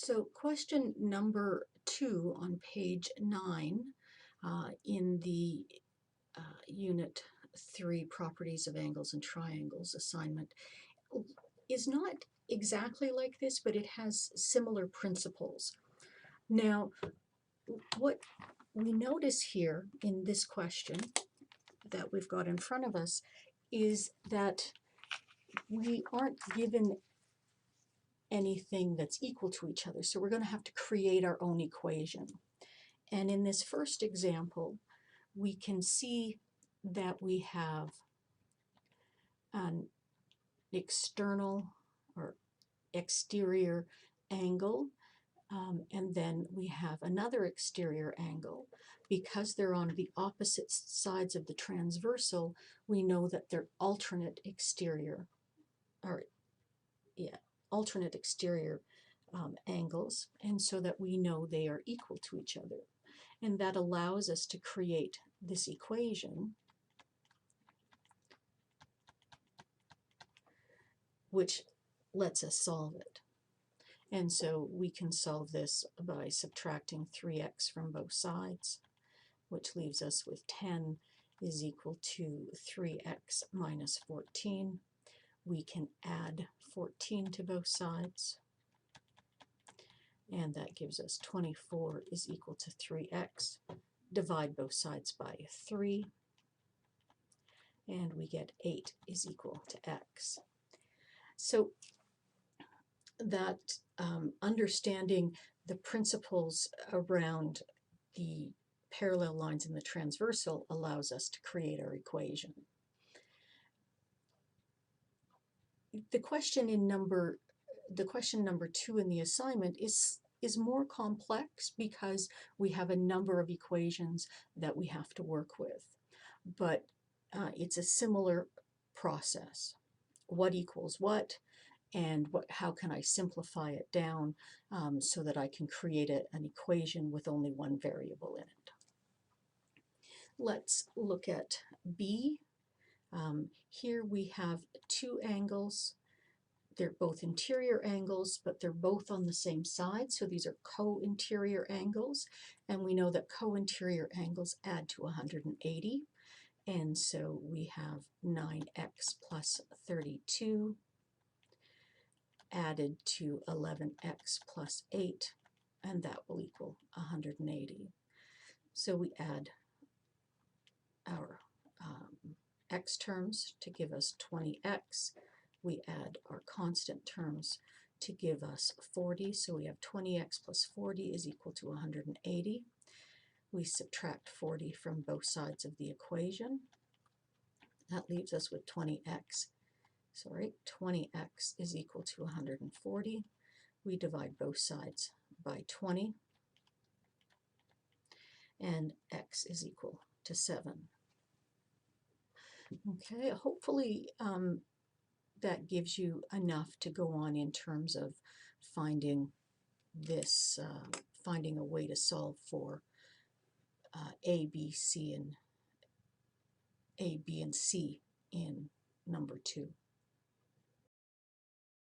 So question number 2 on page 9 in the Unit 3 Properties of Angles and Triangles assignment is not exactly like this, but it has similar principles. Now, what we notice here in this question that we've got in front of us is that we aren't given anything that's equal to each other, so we're going to have to create our own equation. And in this first example, we can see that we have an external or exterior angle, and then we have another exterior angle. Because they're on the opposite sides of the transversal, we know that they're alternate exterior angles, and so that we know they are equal to each other. And that allows us to create this equation, which lets us solve it. And so we can solve this by subtracting 3x from both sides, which leaves us with 10 is equal to 3x minus 14. We can add 14 to both sides, and that gives us 24 is equal to 3x. Divide both sides by 3, and we get 8 is equal to x. So that understanding the principles around the parallel lines in the transversal allows us to create our equation. The question number 2 in the assignment is more complex because we have a number of equations that we have to work with, but it's a similar process. What equals what, and how can I simplify it down so that I can create an equation with only one variable in it. Let's look at B. Here we have two angles. They're both interior angles, but they're both on the same side, so these are co-interior angles, and we know that co-interior angles add to 180, and so we have 9x plus 32 added to 11x plus 8, and that will equal 180. So we add our x terms to give us 20x. We add our constant terms to give us 40, so we have 20x plus 40 is equal to 180. We subtract 40 from both sides of the equation. That leaves us with 20x is equal to 140. We divide both sides by 20, and x is equal to 7. Okay, hopefully that gives you enough to go on in terms of finding this, finding a way to solve for A, B, and C in number 2.